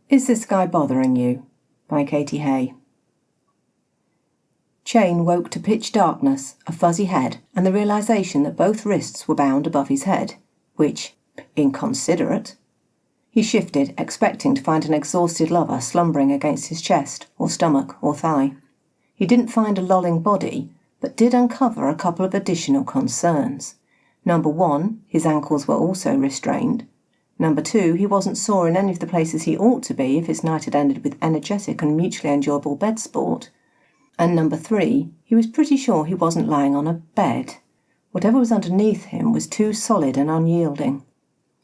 Is This Guy Bothering You? By Katy Haye. Cheyn woke to pitch darkness, a fuzzy head, and the realisation that both wrists were bound above his head, which, inconsiderate. He shifted, expecting to find an exhausted lover slumbering against his chest, or stomach, or thigh. He didn't find a lolling body, but did uncover a couple of additional concerns. Number 1, his ankles were also restrained. Number 2, he wasn't sore in any of the places he ought to be if his night had ended with energetic and mutually enjoyable bed sport. And number 3, he was pretty sure he wasn't lying on a bed. Whatever was underneath him was too solid and unyielding.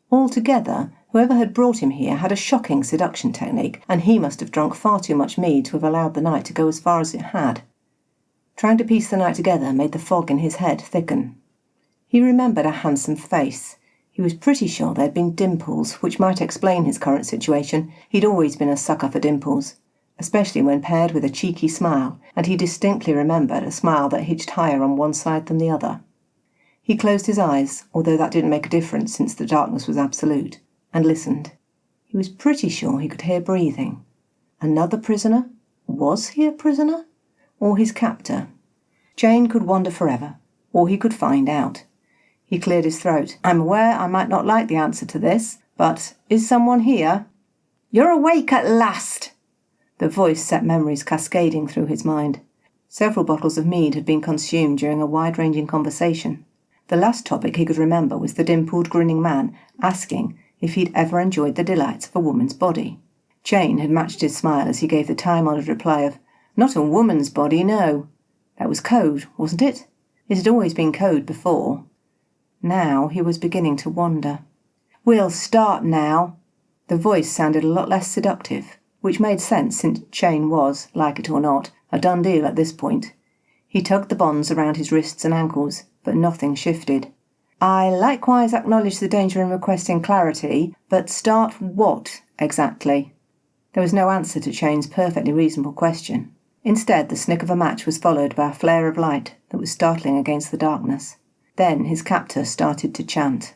Altogether, whoever had brought him here had a shocking seduction technique, and he must have drunk far too much mead to have allowed the night to go as far as it had. Trying to piece the night together made the fog in his head thicken. He remembered a handsome face. He was pretty sure there had been dimples, which might explain his current situation. He'd always been a sucker for dimples, especially when paired with a cheeky smile, and he distinctly remembered a smile that hitched higher on one side than the other. He closed his eyes, although that didn't make a difference since the darkness was absolute, and listened. He was pretty sure he could hear breathing. Another prisoner? Was he a prisoner? Or his captor? Cheyn could wander forever, or he could find out. He cleared his throat. I'm aware I might not like the answer to this, but is someone here? You're awake at last! The voice set memories cascading through his mind. Several bottles of mead had been consumed during a wide-ranging conversation. The last topic he could remember was the dimpled, grinning man asking if he'd ever enjoyed the delights of a woman's body. Cheyn had matched his smile as he gave the time-honoured reply of, "Not a woman's body, no." That was code, wasn't it? It had always been code before. Now he was beginning to wonder. "We'll start now." The voice sounded a lot less seductive, which made sense since Cheyn was, like it or not, a done deal at this point. He tugged the bonds around his wrists and ankles, but nothing shifted. "I likewise acknowledge the danger in requesting clarity, but start what, exactly?" There was no answer to Cheyn's perfectly reasonable question. Instead, the snick of a match was followed by a flare of light that was startling against the darkness. Then his captor started to chant.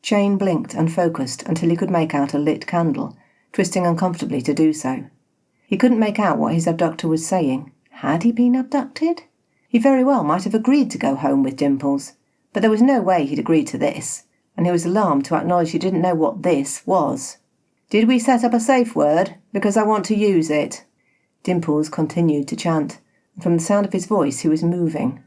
Cheyn blinked and focused until he could make out a lit candle, twisting uncomfortably to do so. He couldn't make out what his abductor was saying. Had he been abducted? He very well might have agreed to go home with Dimples, but there was no way he'd agreed to this, and he was alarmed to acknowledge he didn't know what this was. "Did we set up a safe word? Because I want to use it." Dimples continued to chant, and from the sound of his voice he was moving.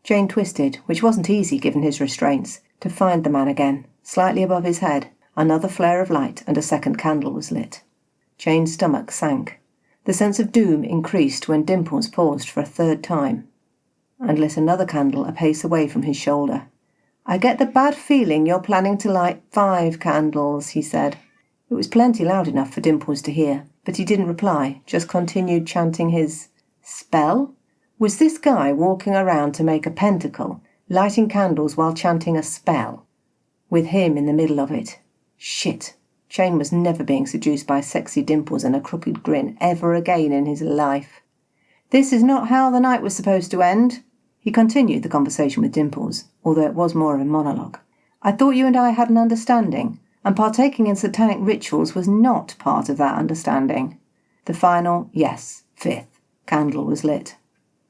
Cheyn twisted, which wasn't easy given his restraints, to find the man again, slightly above his head. Another flare of light and a second candle was lit. Cheyn's stomach sank. The sense of doom increased when Dimples paused for a third time and lit another candle a pace away from his shoulder. "I get the bad feeling you're planning to light 5 candles, he said. It was plenty loud enough for Dimples to hear, but he didn't reply, just continued chanting his spell. Was this guy walking around to make a pentacle, lighting candles while chanting a spell? With him in the middle of it. Shit. Cheyn was never being seduced by sexy dimples and a crooked grin ever again in his life. "This is not how the night was supposed to end." He continued the conversation with Dimples, although it was more of a monologue. "I thought you and I had an understanding, and partaking in satanic rituals was not part of that understanding." The final, yes, 5th, candle was lit.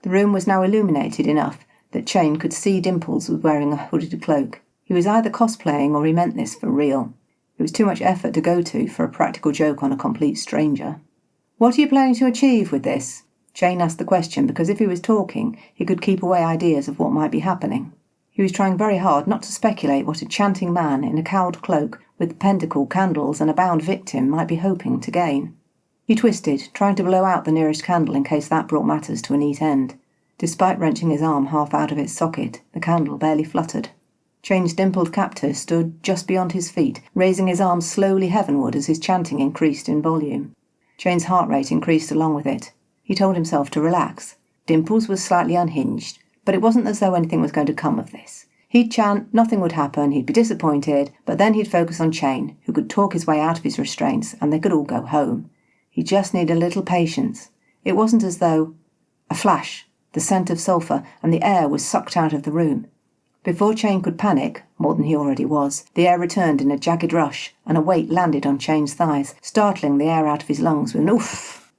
The room was now illuminated enough that Cheyn could see Dimples was wearing a hooded cloak. He was either cosplaying or he meant this for real. It was too much effort to go to for a practical joke on a complete stranger. "What are you planning to achieve with this?" Cheyn asked the question because if he was talking, he could keep away ideas of what might be happening. He was trying very hard not to speculate what a chanting man in a cowled cloak with pentacle candles and a bound victim might be hoping to gain. He twisted, trying to blow out the nearest candle in case that brought matters to a neat end. Despite wrenching his arm half out of its socket, the candle barely fluttered. Cheyn's dimpled captor stood just beyond his feet, raising his arms slowly heavenward as his chanting increased in volume. Cheyn's heart rate increased along with it. He told himself to relax. Dimples was slightly unhinged, but it wasn't as though anything was going to come of this. He'd chant, nothing would happen, he'd be disappointed, but then he'd focus on Cheyn, who could talk his way out of his restraints, and they could all go home. He just needed a little patience. It wasn't as though... A flash, the scent of sulphur, and the air was sucked out of the room. Before Cheyn could panic, more than he already was. The air returned in a jagged rush, and a weight landed on Cheyn's thighs, startling the air out of his lungs with an oof.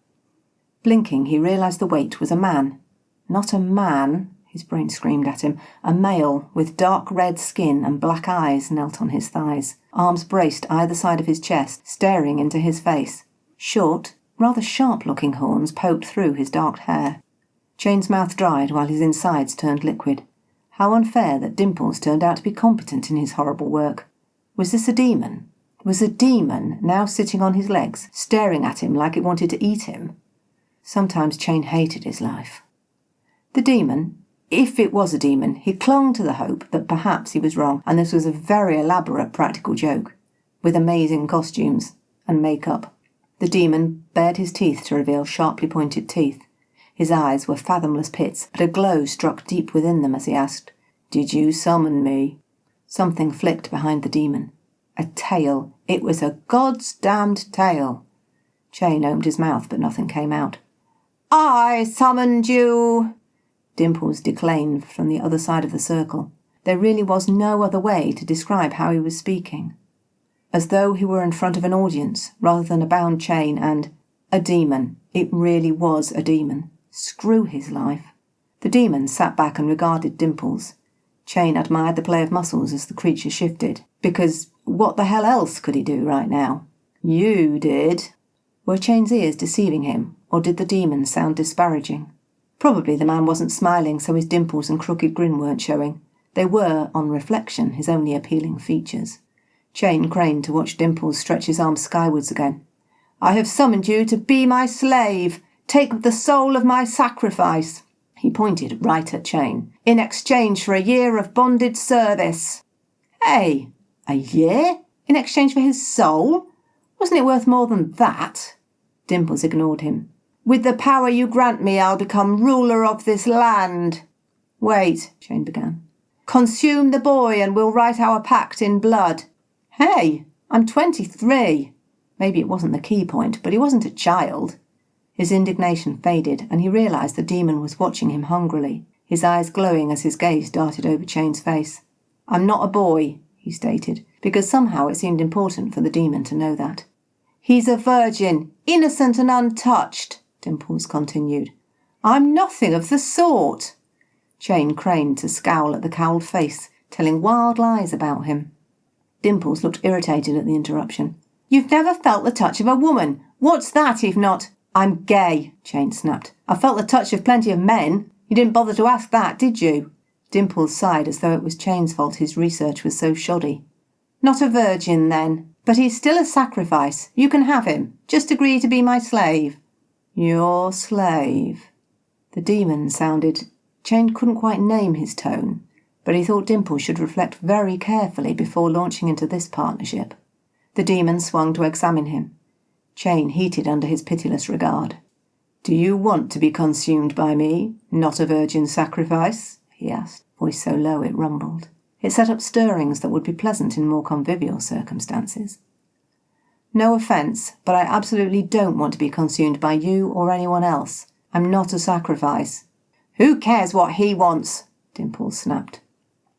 Blinking, he realised the weight was a man. Not a man, his brain screamed at him. A male with dark red skin and black eyes knelt on his thighs, arms braced either side of his chest, staring into his face. Short, rather sharp-looking horns poked through his dark hair. Cheyn's mouth dried while his insides turned liquid. How unfair that Dimples turned out to be competent in his horrible work. Was this a demon? Was a demon now sitting on his legs, staring at him like it wanted to eat him? Sometimes Cheyn hated his life. The demon, if it was a demon, he clung to the hope that perhaps he was wrong, and this was a very elaborate practical joke, with amazing costumes and makeup. The demon bared his teeth to reveal sharply pointed teeth. His eyes were fathomless pits, but a glow struck deep within them as he asked, "Did you summon me?" Something flicked behind the demon. A tail. It was a God's damned tail. Cheyn opened his mouth, but nothing came out. "I summoned you," Dimples declaimed from the other side of the circle. There really was no other way to describe how he was speaking. As though he were in front of an audience, rather than a bound chain and a demon. It really was a demon. Screw his life. The demon sat back and regarded Dimples. Cheyn admired the play of muscles as the creature shifted, because what the hell else could he do right now? "You did." Were Cheyn's ears deceiving him, or did the demon sound disparaging? Probably the man wasn't smiling, so his dimples and crooked grin weren't showing. They were, on reflection, his only appealing features. Cheyn craned to watch Dimples stretch his arms skywards again. "I have summoned you to be my slave. Take the soul of my sacrifice." He pointed right at Cheyn. "In exchange for a year of bonded service." "Hey, a year? In exchange for his soul? Wasn't it worth more than that?" Dimples ignored him. "With the power you grant me, I'll become ruler of this land." "Wait," Cheyn began. "Consume the boy and we'll write our pact in blood." "Hey, I'm 23. Maybe it wasn't the key point, but he wasn't a child. His indignation faded, and he realised the demon was watching him hungrily, his eyes glowing as his gaze darted over Cheyn's face. "I'm not a boy," he stated, because somehow it seemed important for the demon to know that. "He's a virgin, innocent and untouched," Dimples continued. "I'm nothing of the sort." Cheyn craned to scowl at the cowled face, telling wild lies about him. Dimples looked irritated at the interruption. "You've never felt the touch of a woman. What's that if not—" "I'm gay," Cheyn snapped. "I felt the touch of plenty of men. You didn't bother to ask that, did you?" Dimples sighed as though it was Cheyn's fault his research was so shoddy. "Not a virgin, then. But he's still a sacrifice. You can have him. Just agree to be my slave." "Your slave?" The demon sounded... Cheyn couldn't quite name his tone, but he thought Dimples should reflect very carefully before launching into this partnership. The demon swung to examine him. Cheyn heated under his pitiless regard. "Do you want to be consumed by me, not a virgin sacrifice?" he asked, voice so low it rumbled. It set up stirrings that would be pleasant in more convivial circumstances. "No offence, but I absolutely don't want to be consumed by you or anyone else. I'm not a sacrifice." "Who cares what he wants?" Dimples snapped.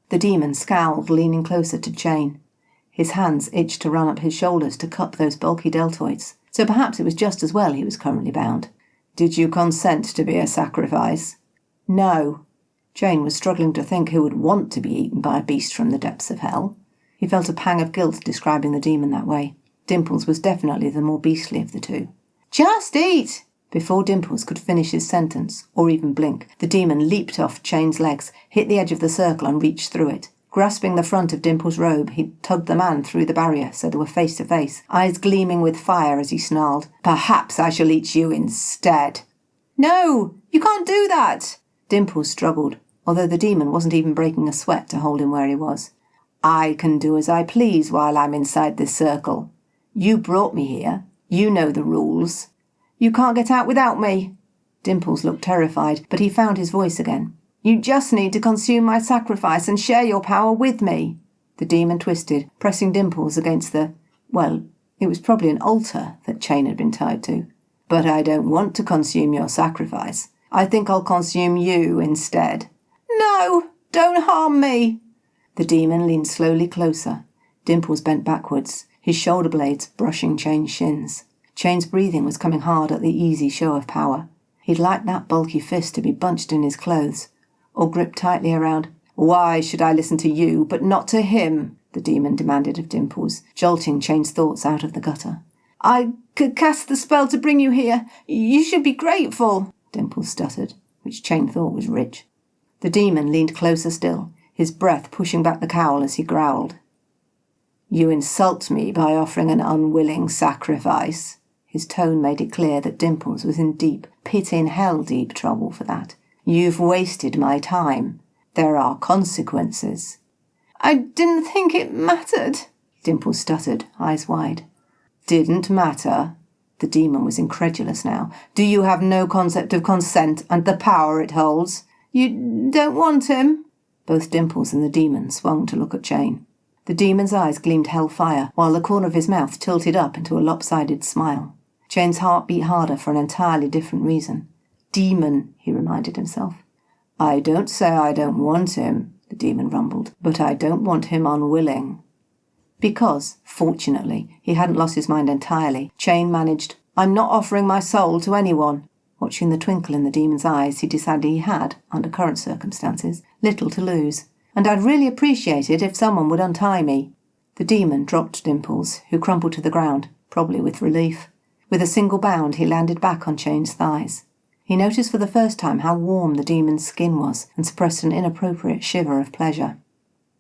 The demon scowled, leaning closer to Cheyn. His hands itched to run up his shoulders to cup those bulky deltoids, so perhaps it was just as well he was currently bound. "Did you consent to be a sacrifice?" "No." Cheyn was struggling to think who would want to be eaten by a beast from the depths of hell. He felt a pang of guilt describing the demon that way. Dimples was definitely the more beastly of the two. "Just eat!" Before Dimples could finish his sentence, or even blink, the demon leaped off Cheyn's legs, hit the edge of the circle and reached through it. Grasping the front of Dimples' robe, he tugged the man through the barrier so they were face to face, eyes gleaming with fire as he snarled, "Perhaps I shall eat you instead." "No, you can't do that!" Dimples struggled, although the demon wasn't even breaking a sweat to hold him where he was. "I can do as I please while I'm inside this circle. You brought me here. You know the rules. You can't get out without me." Dimples looked terrified, but he found his voice again. "You just need to consume my sacrifice and share your power with me." The demon twisted, pressing Dimples against well, it was probably an altar that Cheyn had been tied to. "But I don't want to consume your sacrifice. I think I'll consume you instead." "No, don't harm me." The demon leaned slowly closer. Dimples bent backwards, his shoulder blades brushing Cheyn's shins. Cheyn's breathing was coming hard at the easy show of power. He'd like that bulky fist to be bunched in his clothes, or gripped tightly around. "Why should I listen to you, but not to him?" the demon demanded of Dimples, jolting Cheyn's thoughts out of the gutter. "I could cast the spell to bring you here. You should be grateful," Dimples stuttered, which Cheyn thought was rich. The demon leaned closer still, his breath pushing back the cowl as he growled. "You insult me by offering an unwilling sacrifice." His tone made it clear that Dimples was in deep, pit-in-hell-deep trouble for that. "You've wasted my time. There are consequences." "I didn't think it mattered," Dimples stuttered, eyes wide. "Didn't matter?" The demon was incredulous now. "Do you have no concept of consent and the power it holds?" "You don't want him?" Both Dimples and the demon swung to look at Cheyn. The demon's eyes gleamed hellfire, while the corner of his mouth tilted up into a lopsided smile. Cheyn's heart beat harder for an entirely different reason. "Demon," he reminded himself. "I don't say I don't want him," the demon rumbled, "but I don't want him unwilling." Because, fortunately, he hadn't lost his mind entirely, Cheyn managed, "I'm not offering my soul to anyone." Watching the twinkle in the demon's eyes, he decided he had, under current circumstances, little to lose. "And I'd really appreciate it if someone would untie me." The demon dropped Dimples, who crumpled to the ground, probably with relief. With a single bound, he landed back on Cheyn's thighs. He noticed for the first time how warm the demon's skin was, and suppressed an inappropriate shiver of pleasure.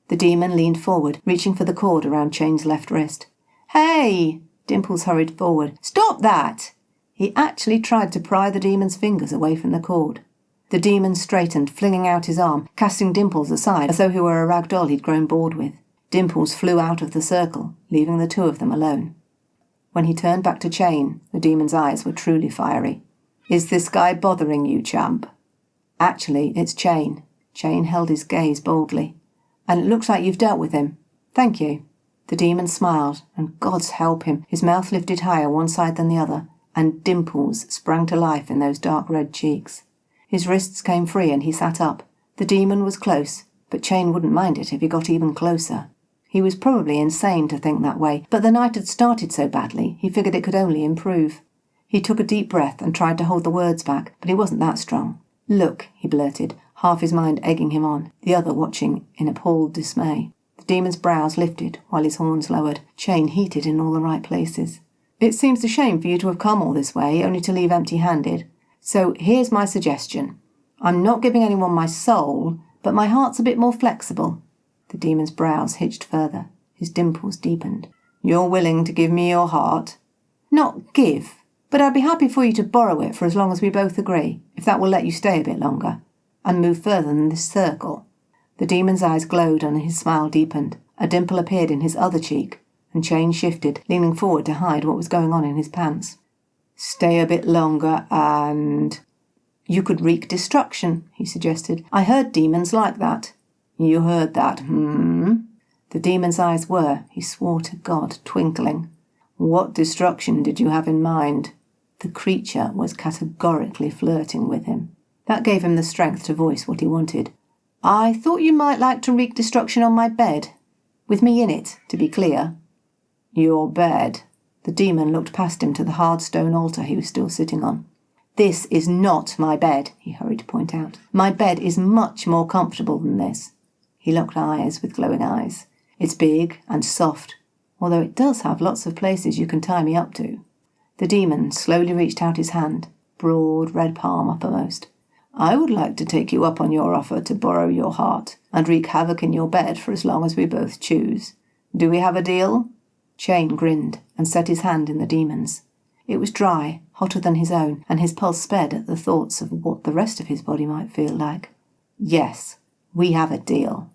The demon leaned forward, reaching for the cord around Cheyn's left wrist. "Hey!" Dimples hurried forward. "Stop that!" He actually tried to pry the demon's fingers away from the cord. The demon straightened, flinging out his arm, casting Dimples aside as though he were a rag doll he'd grown bored with. Dimples flew out of the circle, leaving the two of them alone. When he turned back to Cheyn, the demon's eyes were truly fiery. "Is this guy bothering you, champ?" "Actually, it's Cheyn." Cheyn held his gaze boldly. "And it looks like you've dealt with him. Thank you." The demon smiled, and God's help him, his mouth lifted higher one side than the other, and dimples sprang to life in those dark red cheeks. His wrists came free and he sat up. The demon was close, but Cheyn wouldn't mind it if he got even closer. He was probably insane to think that way, but the night had started so badly, he figured it could only improve. He took a deep breath and tried to hold the words back, but he wasn't that strong. "Look," he blurted, half his mind egging him on, the other watching in appalled dismay. The demon's brows lifted while his horns lowered, Cheyn heated in all the right places. "It seems a shame for you to have come all this way, only to leave empty-handed. So here's my suggestion. I'm not giving anyone my soul, but my heart's a bit more flexible." The demon's brows hitched further. His dimples deepened. "You're willing to give me your heart?" "Not give, but I'd be happy for you to borrow it for as long as we both agree, if that will let you stay a bit longer, and move further than this circle." The demon's eyes glowed and his smile deepened. A dimple appeared in his other cheek, and Cheyn shifted, leaning forward to hide what was going on in his pants. "Stay a bit longer and—" "You could wreak destruction," he suggested. "I heard demons like that." "You heard that, The demon's eyes were, he swore to God, twinkling. "What destruction did you have in mind?" The creature was categorically flirting with him. That gave him the strength to voice what he wanted. "I thought you might like to wreak destruction on my bed. With me in it, to be clear." "Your bed?" The demon looked past him to the hard stone altar he was still sitting on. "This is not my bed," he hurried to point out. "My bed is much more comfortable than this." He locked eyes with glowing eyes. "It's big and soft, although it does have lots of places you can tie me up to." The demon slowly reached out his hand, broad red palm uppermost. "I would like to take you up on your offer to borrow your heart and wreak havoc in your bed for as long as we both choose. Do we have a deal?" Cheyn grinned and set his hand in the demon's. It was dry, hotter than his own, and his pulse sped at the thoughts of what the rest of his body might feel like. "Yes, we have a deal."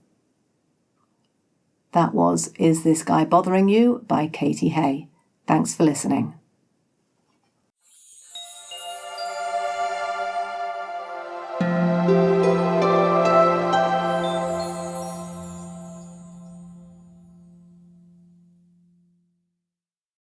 That was Is This Guy Bothering You by Katy Haye. Thanks for listening.